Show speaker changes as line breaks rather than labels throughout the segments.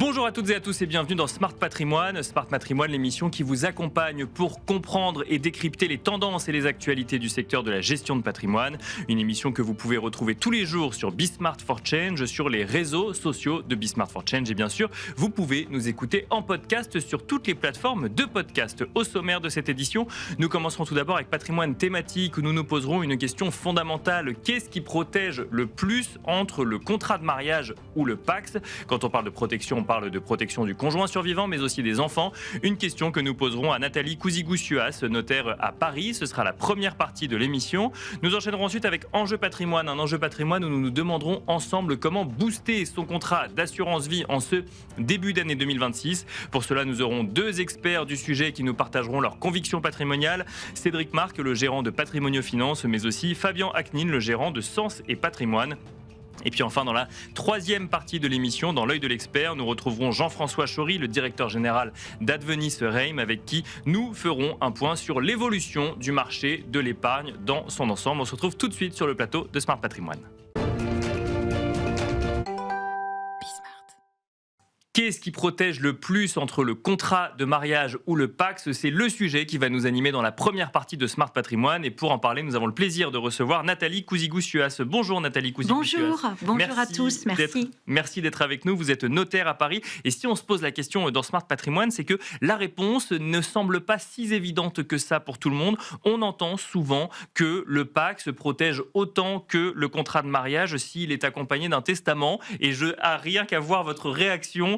Bonjour à toutes et à tous et bienvenue dans Smart Patrimoine. Smart Patrimoine, l'émission qui vous accompagne pour comprendre et décrypter les tendances et les actualités du secteur de la gestion de patrimoine. Une émission que vous pouvez retrouver tous les jours sur Smart for Change, sur les réseaux sociaux de Smart for Change. Et bien sûr, vous pouvez nous écouter en podcast sur toutes les plateformes de podcast. Au sommaire de cette édition, nous commencerons tout d'abord avec patrimoine thématique où nous nous poserons une question fondamentale. Qu'est-ce qui protège le plus entre le contrat de mariage ou le PACS? Quand on parle de protection, on parle de protection du conjoint survivant, mais aussi des enfants. Une question que nous poserons à Nathalie Cousigou-Suas, notaire à Paris. Ce sera la première partie de l'émission. Nous enchaînerons ensuite avec Enjeu Patrimoine, un enjeu patrimoine où nous nous demanderons ensemble comment booster son contrat d'assurance vie en ce début d'année 2026. Pour cela, nous aurons deux experts du sujet qui nous partageront leurs convictions patrimoniales. Cédric Marc, le gérant de Patrimonio Finance, mais aussi Fabien Aknin, le gérant de Sens et Patrimoine. Et puis enfin, dans la troisième partie de l'émission, dans l'œil de l'expert, nous retrouverons Jean-François Chory, le directeur général d'Advenis Reim, avec qui nous ferons un point sur l'évolution du marché de l'épargne dans son ensemble. On se retrouve tout de suite sur le plateau de Smart Patrimoine. Qu'est-ce qui protège le plus entre le contrat de mariage ou le PACS? C'est le sujet qui va nous animer dans la première partie de Smart Patrimoine. Et pour en parler, nous avons le plaisir de recevoir Nathalie Cousigou-Suas. Bonjour Nathalie Cousigou-Suas.
Bonjour à tous, merci.
Merci d'être avec nous. Vous êtes notaire à Paris. Et si on se pose la question dans Smart Patrimoine, c'est que la réponse ne semble pas si évidente que ça pour tout le monde. On entend souvent que le PACS protège autant que le contrat de mariage s'il est accompagné d'un testament. Et rien qu'à voir votre réaction,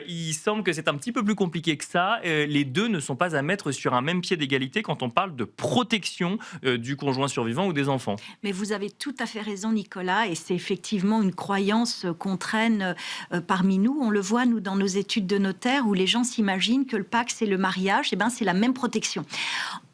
il semble que c'est un petit peu plus compliqué que ça. Les deux ne sont pas à mettre sur un même pied d'égalité quand on parle de protection du conjoint survivant ou des enfants.
Mais vous avez tout à fait raison, Nicolas, et c'est effectivement une croyance qu'on traîne parmi nous. On le voit, nous, dans nos études de notaire, où les gens s'imaginent que le PACS et le mariage, c'est la même protection.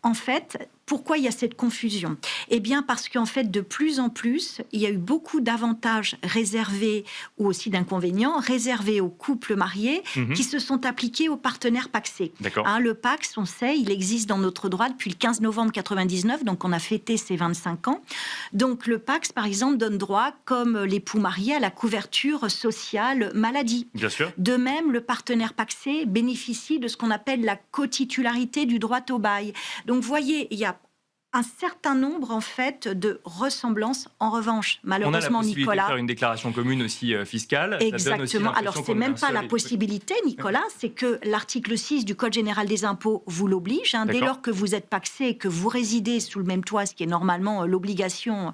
En fait, pourquoi il y a cette confusion? Eh bien, parce qu'en fait, de plus en plus, il y a eu beaucoup d'avantages réservés, ou aussi d'inconvénients, réservés aux couples mariés qui se sont appliqués aux partenaires pacsés. Le PACS, on sait, il existe dans notre droit depuis le 15 novembre 1999, donc on a fêté ses 25 ans. Donc le PACS, par exemple, donne droit, comme l'époux marié, à la couverture sociale maladie.
Bien sûr.
De même, le partenaire pacsé bénéficie de ce qu'on appelle la cotitularité du droit au bail. Donc, vous voyez, il y a un certain nombre, en fait, de ressemblances. En revanche, malheureusement,
on a la possibilité
Nicolas...
de faire une déclaration commune aussi fiscale.
Exactement. Alors, c'est même pas la possibilité, Nicolas, c'est que l'article 6 du Code général des impôts vous l'oblige. Dès lors que vous êtes pacsé et que vous résidez sous le même toit, ce qui est normalement l'obligation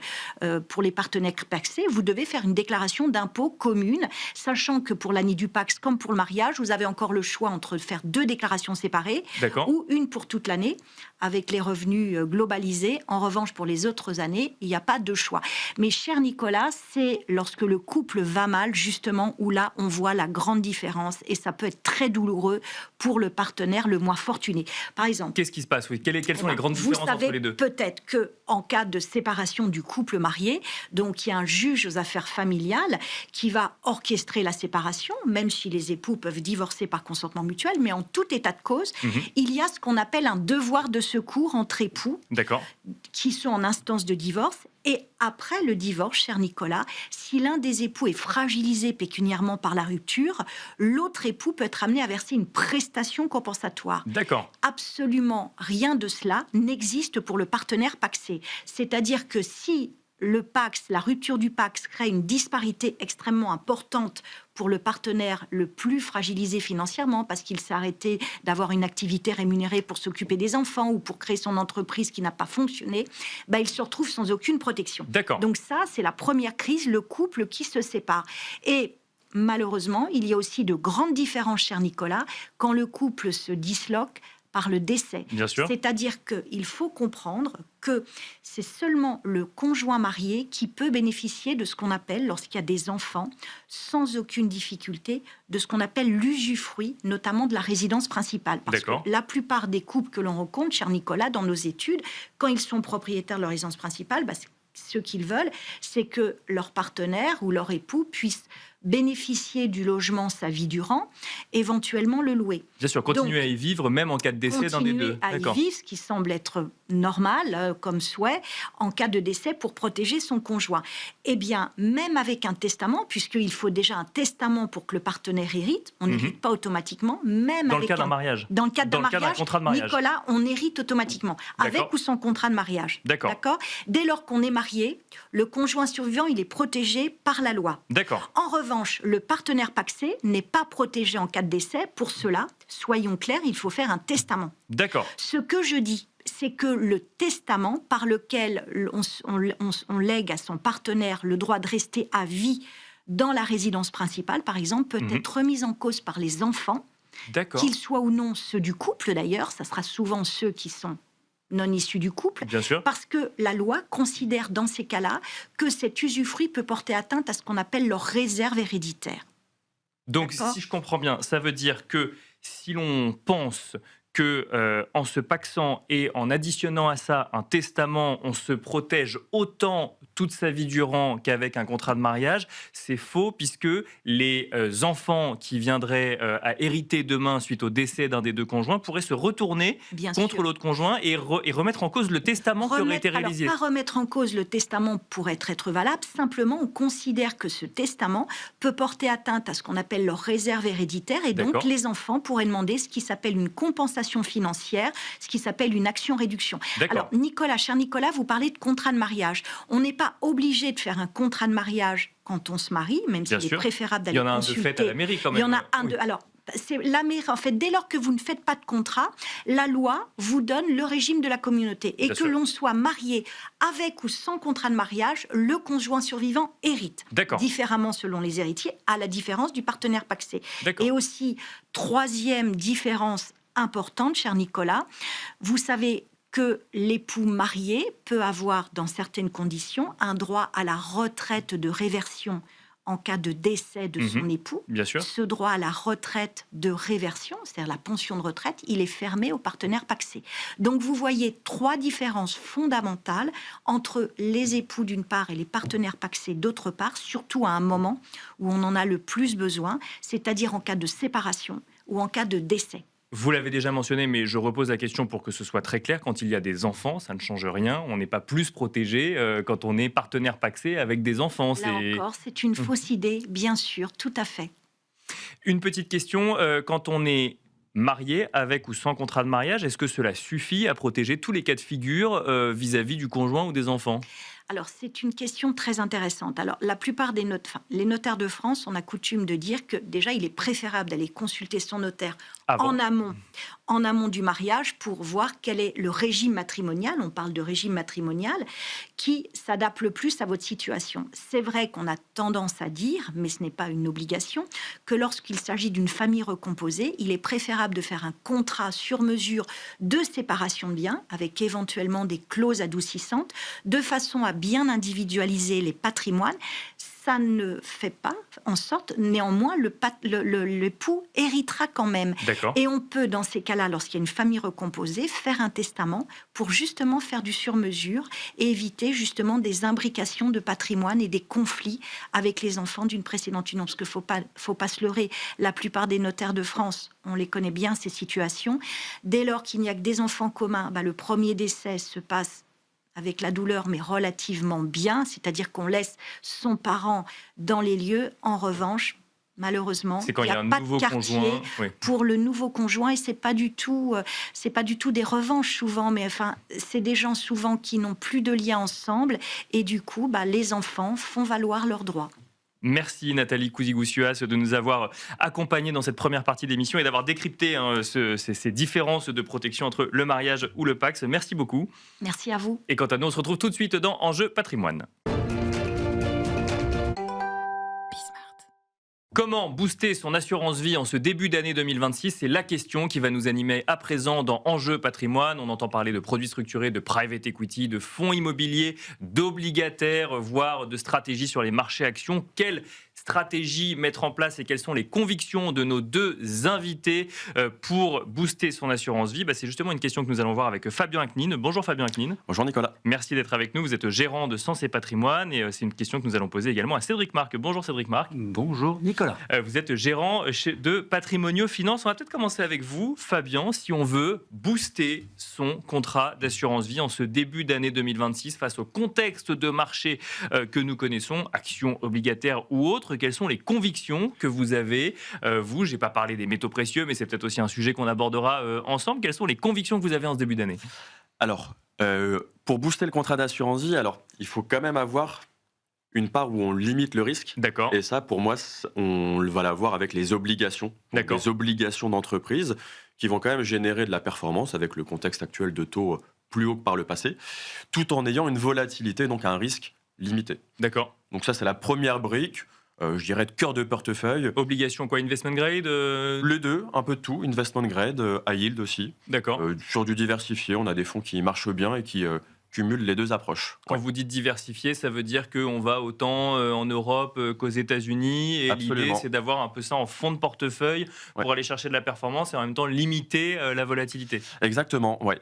pour les partenaires pacsés, vous devez faire une déclaration d'impôt commune, sachant que pour l'année du PACS, comme pour le mariage, vous avez encore le choix entre faire deux déclarations séparées ou une pour toute l'année, avec les revenus globalisés. En revanche, pour les autres années, il n'y a pas de choix. Mais cher Nicolas, c'est lorsque le couple va mal, justement, où là, on voit la grande différence. Et ça peut être très douloureux pour le partenaire le moins fortuné. Par exemple...
Qu'est-ce qui se passe? Quelles sont les grandes différences entre les deux?
Vous savez peut-être qu'en cas de séparation du couple marié, donc il y a un juge aux affaires familiales qui va orchestrer la séparation, même si les époux peuvent divorcer par consentement mutuel, mais en tout état de cause, il y a ce qu'on appelle un devoir de secours entre époux qui sont en instance de divorce. Et après le divorce, cher Nicolas, si l'un des époux est fragilisé pécuniairement par la rupture, l'autre époux peut être amené à verser une prestation compensatoire. Absolument rien de cela n'existe pour le partenaire pacsé. C'est-à-dire que si le PACS, la rupture du PACS crée une disparité extrêmement importante pour le partenaire le plus fragilisé financièrement parce qu'il s'est arrêté d'avoir une activité rémunérée pour s'occuper des enfants ou pour créer son entreprise qui n'a pas fonctionné, il se retrouve sans aucune protection. Donc ça, c'est la première crise, le couple qui se sépare. Et malheureusement, il y a aussi de grandes différences, cher Nicolas, quand le couple se disloque par le décès. C'est-à-dire qu'il faut comprendre que c'est seulement le conjoint marié qui peut bénéficier de ce qu'on appelle, lorsqu'il y a des enfants, sans aucune difficulté, de ce qu'on appelle l'usufruit, notamment de la résidence principale. Parce que la plupart des couples que l'on rencontre, cher Nicolas, dans nos études, quand ils sont propriétaires de leur résidence principale, ce qu'ils veulent, c'est que leur partenaire ou leur époux puisse bénéficier du logement sa vie durant, éventuellement le louer.
Bien sûr, continuer à y vivre même en cas de décès d'un des deux.
Continuer à y vivre, ce qui semble être normal comme souhait, en cas de décès pour protéger son conjoint. Eh bien, même avec un testament, puisqu'il faut déjà un testament pour que le partenaire hérite, on n'hérite pas automatiquement, même
dans
avec
le cas d'un mariage.
Dans le cadre d'un
contrat de mariage.
Nicolas, on hérite automatiquement, avec ou sans contrat de mariage.
D'accord.
Dès lors qu'on est marié, le conjoint survivant, il est protégé par la loi.
D'accord.
En revanche, le partenaire pacsé n'est pas protégé en cas de décès. Pour cela, soyons clairs, il faut faire un testament.
D'accord.
Ce que je dis, c'est que le testament par lequel on lègue à son partenaire le droit de rester à vie dans la résidence principale, par exemple, peut être remis en cause par les enfants, qu'ils soient ou non ceux du couple d'ailleurs. Ça sera souvent ceux qui sont non issus du couple,
bien sûr,
parce que la loi considère dans ces cas-là que cet usufruit peut porter atteinte à ce qu'on appelle leur réserve héréditaire.
Donc, si je comprends bien, ça veut dire que si l'on pense que en se pacsant et en additionnant à ça un testament, on se protège autant toute sa vie durant qu'avec un contrat de mariage, c'est faux, puisque les enfants qui viendraient à hériter demain suite au décès d'un des deux conjoints pourraient se retourner contre l'autre conjoint et remettre en cause le testament qui aurait été réalisé.
Alors, pas remettre en cause le testament pourrait être valable, simplement on considère que ce testament peut porter atteinte à ce qu'on appelle leur réserve héréditaire, et donc les enfants pourraient demander ce qui s'appelle une compensation financière, ce qui s'appelle une action-réduction. Alors, cher Nicolas, vous parlez de contrat de mariage. On n'est pas obligé de faire un contrat de mariage quand on se marie, même s'il est préférable d'aller consulter.
Il y en a un de fait à la mairie quand même.
Il y en a un de... Alors, c'est la mairie, en fait, dès lors que vous ne faites pas de contrat, la loi vous donne le régime de la communauté. Et que l'on soit marié avec ou sans contrat de mariage, le conjoint survivant hérite. Différemment selon les héritiers, à la différence du partenaire pacsé. Et aussi, troisième différence importante, cher Nicolas, vous savez que l'époux marié peut avoir, dans certaines conditions, un droit à la retraite de réversion en cas de décès de son époux.
Bien sûr.
Ce droit à la retraite de réversion, c'est-à-dire la pension de retraite, il est fermé aux partenaires pacsés. Donc vous voyez trois différences fondamentales entre les époux d'une part et les partenaires pacsés d'autre part, surtout à un moment où on en a le plus besoin, c'est-à-dire en cas de séparation ou en cas de décès.
Vous l'avez déjà mentionné, mais je repose la question pour que ce soit très clair. Quand il y a des enfants, ça ne change rien. On n'est pas plus protégé quand on est partenaire pacsé avec des enfants.
Là encore, c'est une fausse idée, bien sûr, tout à fait.
Une petite question, quand on est marié avec ou sans contrat de mariage, est-ce que cela suffit à protéger tous les cas de figure vis-à-vis du conjoint ou des enfants ?
Alors, c'est une question très intéressante. Alors, la plupart des les notaires de France, on a coutume de dire que déjà, il est préférable d'aller consulter son notaire en amont du mariage pour voir quel est le régime matrimonial, on parle de régime matrimonial, qui s'adapte le plus à votre situation. C'est vrai qu'on a tendance à dire, mais ce n'est pas une obligation, que lorsqu'il s'agit d'une famille recomposée, il est préférable de faire un contrat sur mesure de séparation de biens, avec éventuellement des clauses adoucissantes, de façon à bien individualiser les patrimoines. Ça ne fait pas en sorte, néanmoins, l'époux héritera quand même. Et on peut, dans ces cas-là, lorsqu'il y a une famille recomposée, faire un testament pour justement faire du sur-mesure et éviter justement des imbrications de patrimoine et des conflits avec les enfants d'une précédente union. Parce qu'il ne faut pas se leurrer, la plupart des notaires de France, on les connaît bien, ces situations. Dès lors qu'il n'y a que des enfants communs, le premier décès se passe avec la douleur, mais relativement bien, c'est-à-dire qu'on laisse son parent dans les lieux. En revanche, malheureusement, il n'y a pas de quartier pour le nouveau conjoint, et c'est pas du tout des revanches souvent, mais enfin, c'est des gens souvent qui n'ont plus de lien ensemble, et du coup, les enfants font valoir leurs droits.
Merci Nathalie Cousigoussias de nous avoir accompagnés dans cette première partie d'émission et d'avoir décrypté ces différences de protection entre le mariage ou le Pacs. Merci beaucoup.
Merci à vous.
Et quant à nous, on se retrouve tout de suite dans Enjeu Patrimoine. Comment booster son assurance vie en ce début d'année 2026 ? C'est la question qui va nous animer à présent dans Enjeu Patrimoine. On entend parler de produits structurés, de private equity, de fonds immobiliers, d'obligataires, voire de stratégies sur les marchés actions. Quelle stratégie mettre en place et quelles sont les convictions de nos deux invités pour booster son assurance vie? C'est justement une question que nous allons voir avec Fabien Aknin. Bonjour Fabien Aknin.
Bonjour Nicolas.
Merci d'être avec nous. Vous êtes gérant de Sens et Patrimoine et c'est une question que nous allons poser également à Cédric Marc. Bonjour Cédric Marc.
Bonjour Nicolas.
Vous êtes gérant de Patrimonio Finance. On va peut-être commencer avec vous, Fabien, si on veut booster son contrat d'assurance vie en ce début d'année 2026 face au contexte de marché que nous connaissons, actions obligataires ou autres. Quelles sont les convictions que vous avez? Vous, je n'ai pas parlé des métaux précieux, mais c'est peut-être aussi un sujet qu'on abordera ensemble. Quelles sont les convictions que vous avez en ce début d'année?
Alors, pour booster le contrat d'assurance vie, il faut quand même avoir une part où on limite le risque.
D'accord.
Et ça, pour moi, on va l'avoir avec les obligations.
D'accord.
Les obligations d'entreprise qui vont quand même générer de la performance avec le contexte actuel de taux plus haut que par le passé, tout en ayant une volatilité, donc un risque limité.
D'accord.
Donc ça, c'est la première brique, je dirais, de cœur de portefeuille.
Obligation quoi? Investment grade
Les deux, un peu de tout. Investment grade, high yield aussi.
D'accord.
Sur du diversifié, on a des fonds qui marchent bien et qui cumulent les deux approches.
Quand vous dites diversifié, ça veut dire qu'on va autant en Europe qu'aux États-Unis. Et
Absolument.
l'idée, c'est d'avoir un peu ça en fond de portefeuille pour aller chercher de la performance et en même temps limiter la volatilité.
Exactement, ouais.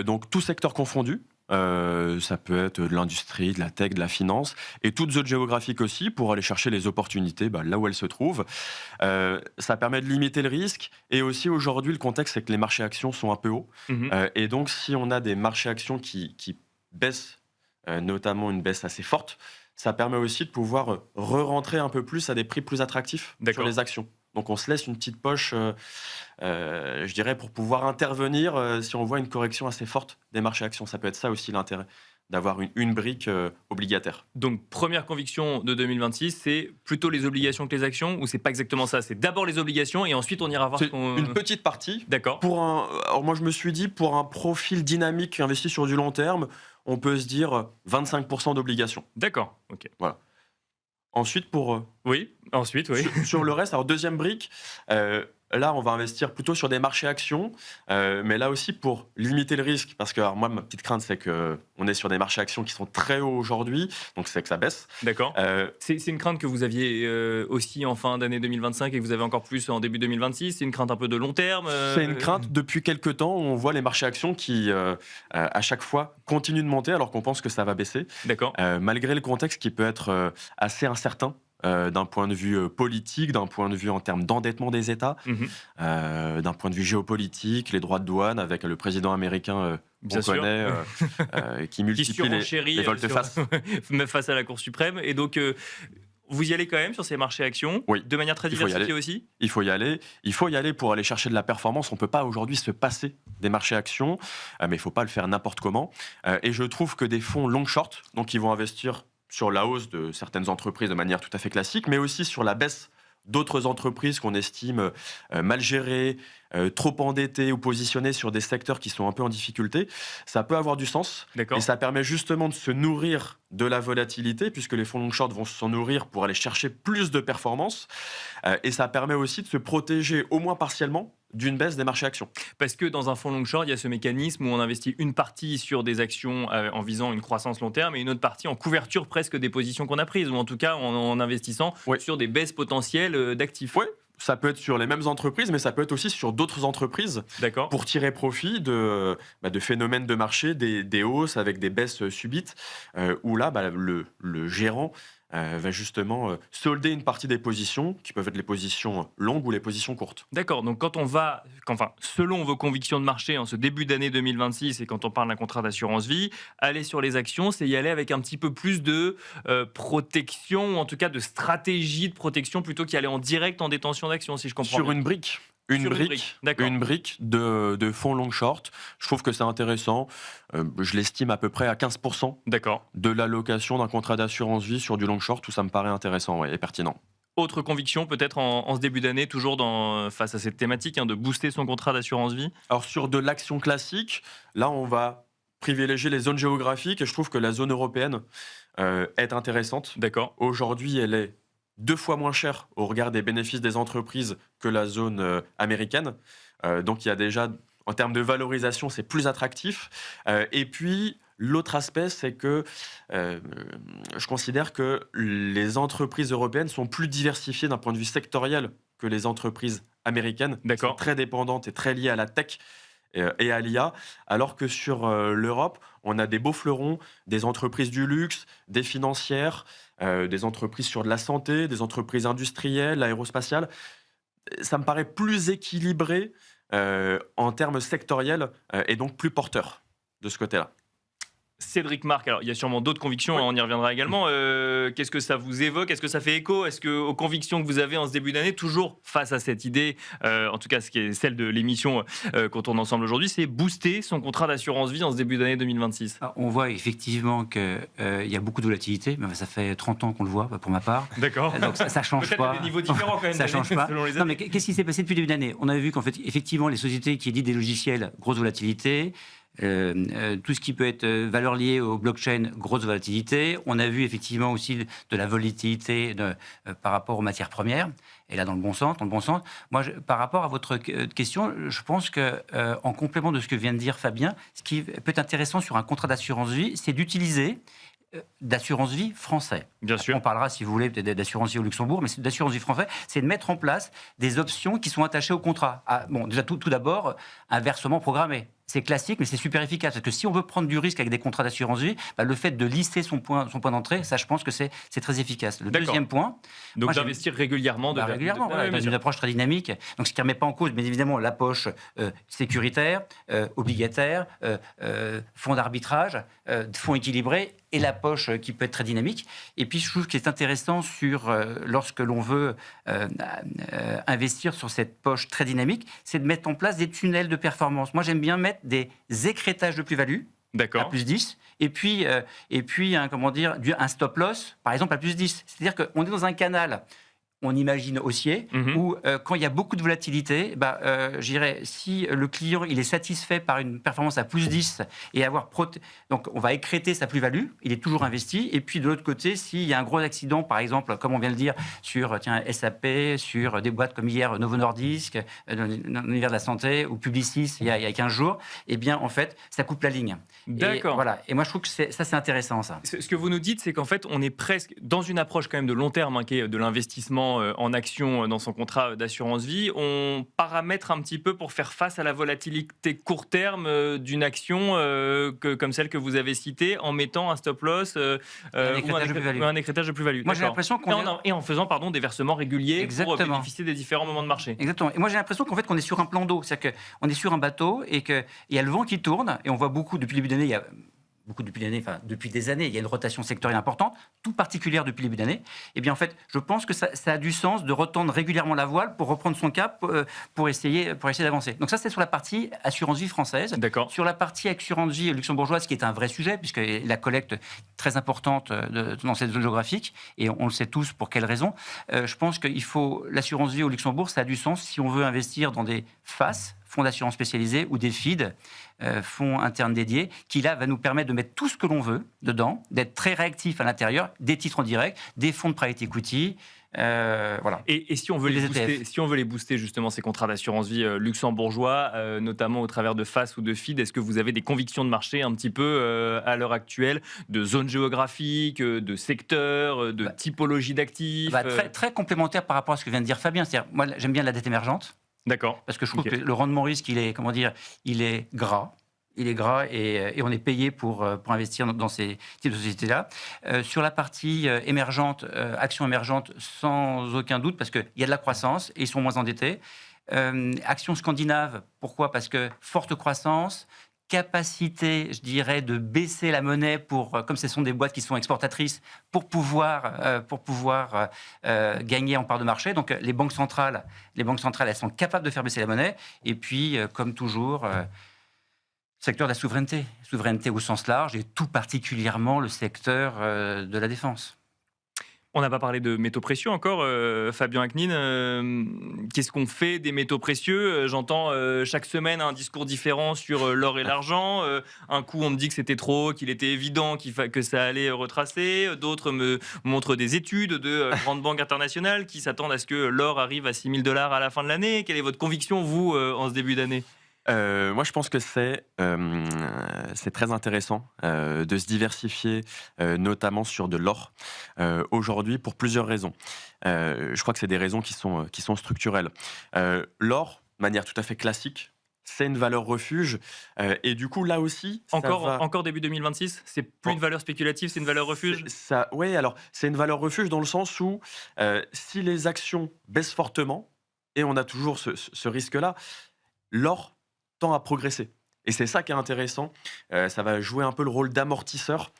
Donc, tout secteur confondu. Ça peut être de l'industrie, de la tech, de la finance, et toutes zones géographiques aussi, pour aller chercher les opportunités là où elles se trouvent. Ça permet de limiter le risque, et aussi aujourd'hui, le contexte, c'est que les marchés actions sont un peu hauts. Et donc, si on a des marchés actions qui baissent, notamment une baisse assez forte, ça permet aussi de pouvoir re-rentrer un peu plus à des prix plus attractifs sur les actions. Donc on se laisse une petite poche, je dirais, pour pouvoir intervenir si on voit une correction assez forte des marchés actions. Ça peut être ça aussi l'intérêt, d'avoir une brique obligataire.
Donc première conviction de 2026, c'est plutôt les obligations que les actions, ou c'est pas exactement ça? C'est d'abord les obligations et ensuite on ira voir
une petite partie.
D'accord.
Alors moi je me suis dit, pour un profil dynamique investi sur du long terme, on peut se dire 25% d'obligations.
D'accord, ok.
Voilà. Ensuite,
Oui, ensuite, oui.
Sur le reste, alors deuxième brique, là, on va investir plutôt sur des marchés actions, mais là aussi pour limiter le risque, parce que alors, moi, ma petite crainte, c'est qu'on est sur des marchés actions qui sont très hauts aujourd'hui, donc c'est que ça baisse.
D'accord. C'est une crainte que vous aviez aussi en fin d'année 2025 et que vous avez encore plus en début 2026? C'est une crainte un peu de long terme?
C'est une crainte depuis quelques temps, où on voit les marchés actions qui, à chaque fois, continuent de monter alors qu'on pense que ça va baisser.
D'accord.
Malgré le contexte qui peut être assez incertain. D'un point de vue politique, d'un point de vue en termes d'endettement des États, d'un point de vue géopolitique, les droits de douane avec le président américain qu'on connaît, qui multiplie les volte-face.
face à la Cour suprême. Et donc, vous y allez quand même sur ces marchés actions,
oui,
de manière très diversifiée aussi?
Il faut y aller pour aller chercher de la performance. On ne peut pas aujourd'hui se passer des marchés actions, mais il ne faut pas le faire n'importe comment. Et je trouve que des fonds long-short, donc ils vont investir sur la hausse de certaines entreprises de manière tout à fait classique, mais aussi sur la baisse d'autres entreprises qu'on estime mal gérées, trop endettées ou positionnées sur des secteurs qui sont un peu en difficulté, ça peut avoir du sens.
D'accord.
Et ça permet justement de se nourrir de la volatilité, puisque les fonds long-short vont s'en nourrir pour aller chercher plus de performance. Et ça permet aussi de se protéger, au moins partiellement, d'une baisse des marchés actions.
Parce que dans un fonds long short, il y a ce mécanisme où on investit une partie sur des actions en visant une croissance long terme et une autre partie en couverture presque des positions qu'on a prises, ou en tout cas en investissant sur des baisses potentielles d'actifs.
Oui, ça peut être sur les mêmes entreprises, mais ça peut être aussi sur d'autres entreprises.
D'accord.
Pour tirer profit de phénomènes de marché, des hausses avec des baisses subites, où là, le gérant va justement solder une partie des positions, qui peuvent être les positions longues ou les positions courtes.
D'accord, donc selon vos convictions de marché en ce début d'année 2026 et quand on parle d'un contrat d'assurance vie, aller sur les actions, c'est y aller avec un petit peu plus de protection, ou en tout cas de stratégie de protection, plutôt qu'y aller en direct en détention d'actions, si je comprends bien.
Sur une brique. Une brique de fonds long-short. Je trouve que c'est intéressant. Je l'estime à peu près à 15% de l'allocation d'un contrat d'assurance vie sur du long-short, où ça me paraît intéressant et pertinent.
Autre conviction peut-être en ce début d'année, toujours face à cette thématique de booster son contrat d'assurance vie?
Alors sur de l'action classique, là on va privilégier les zones géographiques, et je trouve que la zone européenne est intéressante.
D'accord.
Aujourd'hui, elle est 2 fois moins cher au regard des bénéfices des entreprises que la zone américaine. Donc il y a déjà, en termes de valorisation, c'est plus attractif. Et puis, L'autre aspect, c'est que je considère que les entreprises européennes sont plus diversifiées d'un point de vue sectoriel que les entreprises américaines, qui sont
D'accord.
très dépendantes et très liées à la tech et à l'IA, alors que sur l'Europe, on a des beaux fleurons, des entreprises du luxe, des financières, des entreprises sur de la santé, des entreprises industrielles, aérospatiales. Ça me paraît plus équilibré en termes sectoriels et donc plus porteur de ce côté-là.
Cédric Marc, alors il y a sûrement d'autres convictions,
Oui.
on y reviendra également. Qu'est-ce que ça vous évoque? Est-ce que ça fait écho? Est-ce que aux convictions que vous avez en ce début d'année, toujours face à cette idée, en tout cas ce qui est celle de l'émission qu'on tourne ensemble aujourd'hui, c'est booster son contrat d'assurance vie en ce début d'année 2026?
On voit effectivement qu'il y a beaucoup de volatilité, mais ça fait 30 ans qu'on le voit, pour ma part.
D'accord.
Donc ça change
Peut-être
pas.
à des niveaux différents quand même.
Ça change pas.
Selon les
Non,
années.
mais qu'est-ce qui s'est passé depuis le début d'année? On a vu qu'en fait, effectivement, les sociétés qui éditent des logiciels, grosse volatilité. Tout ce qui peut être valeur liée au blockchain, grosse volatilité. On a vu effectivement aussi de la volatilité par rapport aux matières premières. Et là, dans le bon sens. Moi, par rapport à votre question, je pense que en complément de ce que vient de dire Fabien, ce qui peut être intéressant sur un contrat d'assurance vie, c'est d'utiliser d'assurance vie français.
Bien sûr.
On parlera, si vous voulez, peut-être d'assurance vie au Luxembourg, mais d'assurance vie français, c'est de mettre en place des options qui sont attachées au contrat. Bon, déjà, tout d'abord, un versement programmé. C'est classique, mais c'est super efficace. Parce que si on veut prendre du risque avec des contrats d'assurance vie, le fait de lisser son point d'entrée, ça, je pense que c'est très efficace. Le deuxième point...
Donc d'investir régulièrement.
Régulièrement, dans une approche très dynamique. Donc, ce qui ne remet pas en cause, bien évidemment, la poche sécuritaire, obligataire, fonds d'arbitrage, fonds équilibrés, et la poche qui peut être très dynamique. Et puis, je trouve qu'il est intéressant lorsque l'on veut investir sur cette poche très dynamique, c'est de mettre en place des tunnels de performance. Moi, j'aime bien mettre des écrétages de plus-value.
D'accord.
À plus 10, et puis un stop loss, par exemple, à plus 10. C'est-à-dire qu'on est dans un canal, on imagine haussier, où quand il y a beaucoup de volatilité, je dirais, si le client il est satisfait par une performance à plus 10 et donc on va écréter sa plus-value, il est toujours investi. Et puis de l'autre côté, s'il y a un gros accident, par exemple, comme on vient de le dire, sur SAP, sur des boîtes comme hier Novo Nordisk, dans l'univers de la santé, ou Publicis il y a 15 jours, eh bien en fait, ça coupe la ligne.
D'accord.
Et, voilà. Et moi je trouve que ça c'est intéressant ça.
Ce que vous nous dites, c'est qu'en fait, on est presque dans une approche quand même de long terme, qui est de l'investissement en actions dans son contrat d'assurance vie. On paramètre un petit peu pour faire face à la volatilité court terme d'une action comme celle que vous avez citée, en mettant un stop loss ou un écrétage de plus-value.
Moi j'ai l'impression
et en faisant des versements réguliers.
Exactement.
Pour bénéficier des différents moments de marché.
Exactement. Et moi j'ai l'impression qu'en fait qu'on est sur un plan d'eau, c'est-à-dire qu'on est sur un bateau et qu'il y a le vent qui tourne, et on voit beaucoup depuis le début d'année, depuis des années, il y a une rotation sectorielle importante, tout particulière depuis le début d'année. Et bien en fait, je pense que ça a du sens de retendre régulièrement la voile pour reprendre son cap, pour essayer d'avancer. Donc ça, c'est sur la partie assurance vie française.
D'accord.
Sur la partie assurance vie luxembourgeoise, qui est un vrai sujet, puisque la collecte est très importante dans cette zone géographique, et on le sait tous pour quelles raisons. Je pense qu'il faut l'assurance vie au Luxembourg, ça a du sens si on veut investir dans des FAS, fonds d'assurance spécialisés, ou des FID, fonds internes dédiés, qui là va nous permettre de mettre tout ce que l'on veut dedans, d'être très réactif à l'intérieur, des titres en direct, des fonds de private equity, voilà.
Et si on veut les booster justement ces contrats d'assurance vie luxembourgeois, notamment au travers de FAS ou de FID, est-ce que vous avez des convictions de marché un petit peu à l'heure actuelle, de zone géographique, de secteur, de typologie d'actifs
très, très complémentaire par rapport à ce que vient de dire Fabien. C'est-à-dire, moi j'aime bien la dette émergente.
D'accord.
Parce que je trouve que le rendement risque, il est gras. Il est gras et on est payé pour investir dans ces types de sociétés-là. Sur la partie émergente, actions émergentes, sans aucun doute, parce qu'il y a de la croissance et ils sont moins endettés. Actions scandinaves, pourquoi? Parce que forte croissance, capacité, je dirais, de baisser la monnaie comme ce sont des boîtes qui sont exportatrices, pour pouvoir gagner en part de marché. Donc les banques centrales, elles sont capables de faire baisser la monnaie. Et puis, comme toujours, secteur de la souveraineté au sens large, et tout particulièrement le secteur de la défense.
On n'a pas parlé de métaux précieux encore, Fabien Aknin. Qu'est-ce qu'on fait des métaux précieux? J'entends chaque semaine un discours différent sur l'or et l'argent. Un coup, on me dit que c'était trop haut, qu'il était évident que ça allait retracer. D'autres me montrent des études de grandes banques internationales qui s'attendent à ce que l'or arrive à $6 000 à la fin de l'année. Quelle est votre conviction, vous, en ce début d'année?
Moi, je pense que c'est très intéressant de se diversifier, notamment sur de l'or, aujourd'hui, pour plusieurs raisons. Je crois que c'est des raisons qui sont structurelles. L'or, de manière tout à fait classique, c'est une valeur refuge. Et du coup, là aussi,
Encore début 2026, c'est plus une valeur spéculative, c'est une valeur refuge.
Oui, alors c'est une valeur refuge dans le sens où si les actions baissent fortement, et on a toujours ce risque-là, l'or tend à progresser. Et c'est ça qui est intéressant. Ça va jouer un peu le rôle d'amortisseur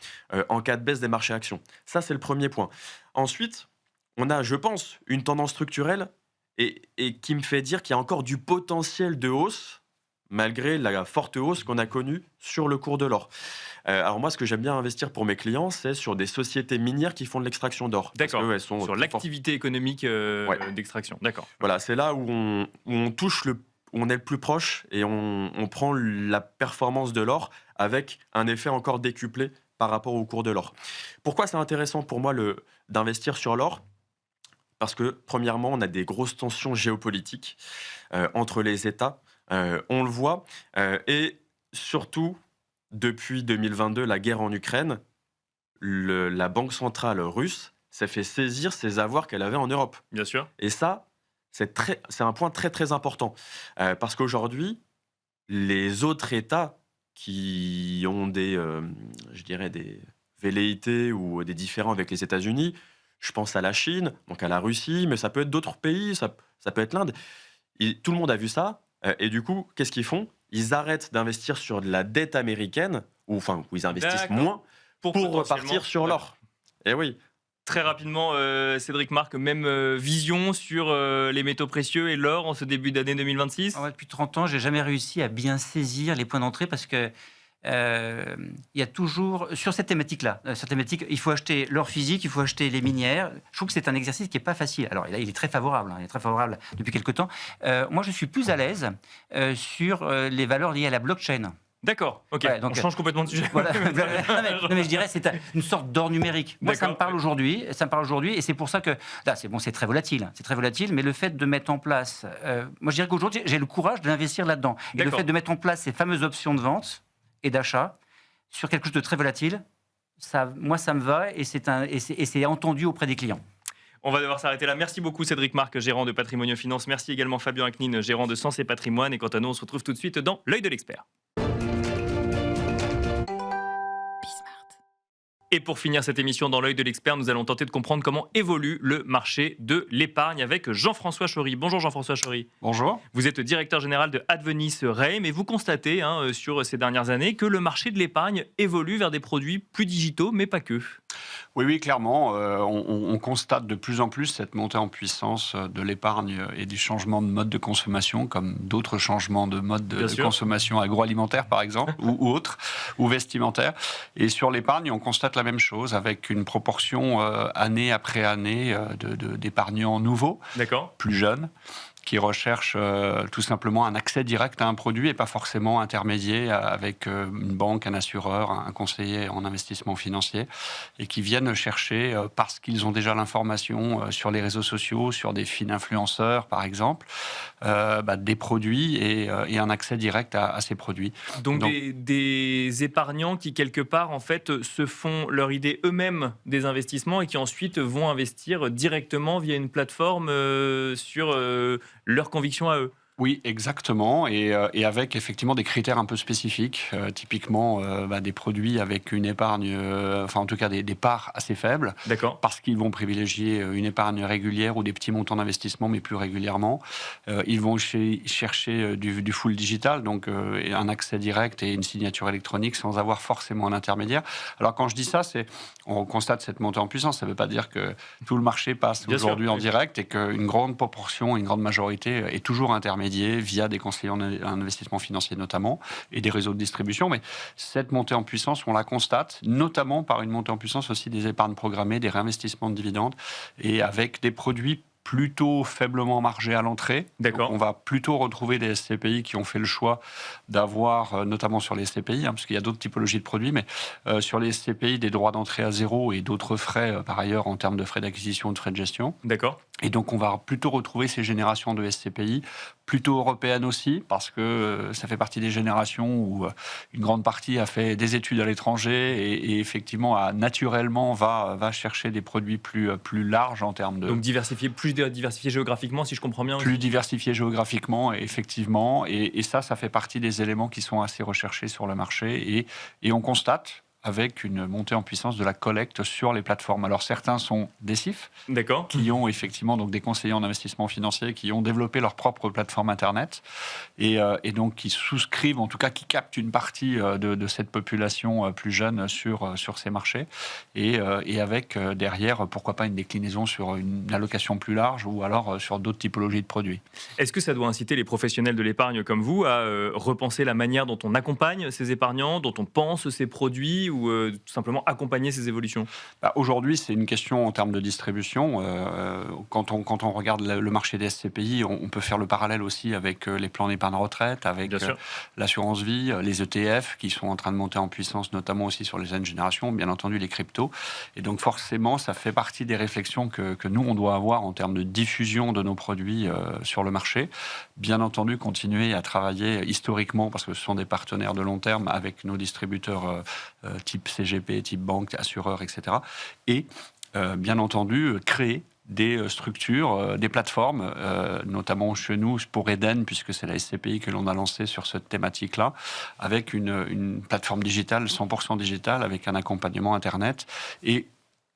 en cas de baisse des marchés actions. Ça, c'est le premier point. Ensuite, on a, je pense, une tendance structurelle et qui me fait dire qu'il y a encore du potentiel de hausse malgré la forte hausse qu'on a connue sur le cours de l'or. Alors moi, ce que j'aime bien investir pour mes clients, c'est sur des sociétés minières qui font de l'extraction d'or.
D'accord, sur l'activité économique d'extraction. D'accord.
Voilà, c'est là où on touche on est le plus proche et on prend la performance de l'or avec un effet encore décuplé par rapport au cours de l'or. Pourquoi c'est intéressant pour moi d'investir sur l'or ? Parce que, premièrement, on a des grosses tensions géopolitiques entre les États. On le voit. Et surtout, depuis 2022, la guerre en Ukraine, la banque centrale russe s'est fait saisir ses avoirs qu'elle avait en Europe.
Bien sûr.
Et ça, c'est un point très, très important. Parce qu'aujourd'hui, les autres États qui ont des velléités ou des différends avec les États-Unis, je pense à la Chine, donc à la Russie, mais ça peut être d'autres pays, ça peut être l'Inde. Tout le monde a vu ça. Et du coup, qu'est-ce qu'ils font ? Ils arrêtent d'investir sur de la dette américaine, où ils investissent moins, pour repartir sur l'or. Et oui.
Très rapidement, Cédric Marc, même vision sur les métaux précieux et l'or en ce début d'année 2026 ?
Depuis 30 ans, je n'ai jamais réussi à bien saisir les points d'entrée parce que il y a toujours, sur cette thématique-là, il faut acheter l'or physique, il faut acheter les minières. Je trouve que c'est un exercice qui n'est pas facile. Alors là, il est très favorable, il est très favorable depuis quelques temps. Moi, je suis plus à l'aise sur les valeurs liées à la blockchain.
D'accord, ok, ouais, donc, on change complètement de sujet.
Voilà. non, mais je dirais c'est une sorte d'or numérique. Moi, ça me parle aujourd'hui, et c'est pour ça que là, c'est très volatile, mais le fait de mettre en place, moi je dirais qu'aujourd'hui, j'ai le courage d'investir là-dedans. Et le fait de mettre en place ces fameuses options de vente et d'achat sur quelque chose de très volatile, moi ça me va et c'est entendu auprès des clients.
On va devoir s'arrêter là. Merci beaucoup Cédric Marc, gérant de Patrimonio Finance. Merci également Fabien Aknin, gérant de Sens et Patrimoine. Et quant à nous, on se retrouve tout de suite dans l'œil de l'expert. Et pour finir cette émission dans l'œil de l'expert, nous allons tenter de comprendre comment évolue le marché de l'épargne avec Jean-François Chory. Bonjour Jean-François Chory.
Bonjour.
Vous êtes directeur général de Advenis Reim et vous constatez sur ces dernières années que le marché de l'épargne évolue vers des produits plus digitaux, mais pas que.
Oui, clairement. On constate de plus en plus cette montée en puissance de l'épargne et du changement de mode de consommation, comme d'autres changements de mode de consommation agroalimentaire, par exemple, ou autres, ou vestimentaire. Et sur l'épargne, on constate la même chose, avec une proportion année après année d'épargnants nouveaux, plus jeunes, qui recherchent tout simplement un accès direct à un produit et pas forcément intermédiaire avec une banque, un assureur, un conseiller en investissement financier, et qui viennent chercher, parce qu'ils ont déjà l'information sur les réseaux sociaux, sur des fils influenceurs par exemple, des produits et un accès direct à ces produits.
Donc des épargnants qui quelque part en fait se font leur idée eux-mêmes des investissements et qui ensuite vont investir directement via une plateforme sur leurs convictions à eux.
Oui, exactement, et avec effectivement des critères un peu spécifiques, typiquement des produits avec une épargne, en tout cas des parts assez faibles, parce qu'ils vont privilégier une épargne régulière ou des petits montants d'investissement, mais plus régulièrement. Ils vont chercher du full digital, donc un accès direct et une signature électronique sans avoir forcément un intermédiaire. Alors quand je dis ça, on constate cette montée en puissance, ça ne veut pas dire que tout le marché passe aujourd'hui en direct et qu'une grande proportion, une grande majorité est toujours intermédiaire via des conseillers en investissement financier notamment et des réseaux de distribution. Mais cette montée en puissance, on la constate notamment par une montée en puissance aussi des épargnes programmées, des réinvestissements de dividendes et avec des produits plutôt faiblement margés à l'entrée. On va plutôt retrouver des SCPI qui ont fait le choix d'avoir, notamment sur les SCPI, parce qu'il y a d'autres typologies de produits, mais sur les SCPI, des droits d'entrée à zéro et d'autres frais, par ailleurs, en termes de frais d'acquisition ou de frais de gestion. Et donc, on va plutôt retrouver ces générations de SCPI, plutôt européennes aussi, parce que ça fait partie des générations où une grande partie a fait des études à l'étranger et effectivement, naturellement, va chercher des produits plus larges en termes de...
Donc, plus diversifié géographiquement, si je comprends bien.
Plus diversifié géographiquement, effectivement. Et ça fait partie des éléments qui sont assez recherchés sur le marché. Et on constate avec une montée en puissance de la collecte sur les plateformes. Alors certains sont des CIF, qui ont effectivement donc des conseillers en investissement financier, qui ont développé leur propre plateforme Internet, et donc qui souscrivent, en tout cas qui captent une partie de cette population plus jeune sur ces marchés, et avec derrière, pourquoi pas une déclinaison sur une allocation plus large, ou alors sur d'autres typologies de produits.
Est-ce que ça doit inciter les professionnels de l'épargne comme vous à repenser la manière dont on accompagne ces épargnants, dont on pense ces produits, ou tout simplement accompagner ces évolutions?
Aujourd'hui, c'est une question en termes de distribution. Quand on regarde le marché des SCPI, on peut faire le parallèle aussi avec les plans d'épargne retraite, avec l'assurance vie, les ETF qui sont en train de monter en puissance, notamment aussi sur les jeunes générations, bien entendu les cryptos. Et donc forcément, ça fait partie des réflexions que nous, on doit avoir en termes de diffusion de nos produits sur le marché. Bien entendu, continuer à travailler historiquement, parce que ce sont des partenaires de long terme avec nos distributeurs type CGP, type banque, assureurs, etc. Et bien entendu, créer des structures, des plateformes, notamment chez nous pour Eden, puisque c'est la SCPI que l'on a lancée sur cette thématique-là, avec une plateforme digitale, 100% digitale, avec un accompagnement Internet et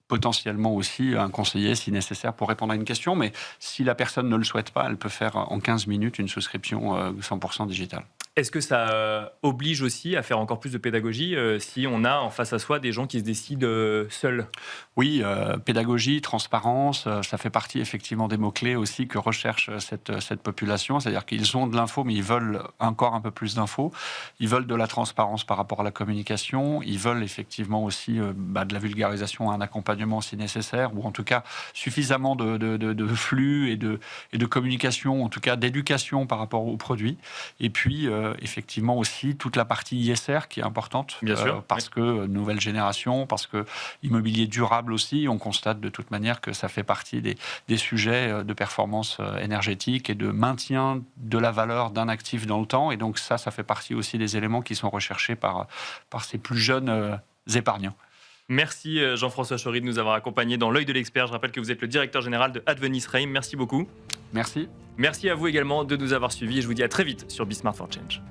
potentiellement aussi un conseiller si nécessaire pour répondre à une question. Mais si la personne ne le souhaite pas, elle peut faire en 15 minutes une souscription 100% digitale.
Est-ce que ça oblige aussi à faire encore plus de pédagogie si on a en face à soi des gens qui se décident seuls?
Oui, pédagogie, transparence, ça fait partie effectivement des mots-clés aussi que recherche cette population. C'est-à-dire qu'ils ont de l'info, mais ils veulent encore un peu plus d'infos. Ils veulent de la transparence par rapport à la communication. Ils veulent effectivement aussi de la vulgarisation, un accompagnement si nécessaire, ou en tout cas suffisamment de flux et de communication, en tout cas d'éducation par rapport aux produits. Et puis, effectivement aussi toute la partie ISR qui est importante,
bien sûr,
parce que nouvelle génération, parce que immobilier durable aussi, on constate de toute manière que ça fait partie des sujets de performance énergétique et de maintien de la valeur d'un actif dans le temps. Et donc ça fait partie aussi des éléments qui sont recherchés par ces plus jeunes épargnants.
Merci Jean-François Chory de nous avoir accompagnés dans l'œil de l'expert. Je rappelle que vous êtes le directeur général de Advenis Reim. Merci beaucoup.
Merci.
Merci à vous également de nous avoir suivis et je vous dis à très vite sur Be Smart for Change.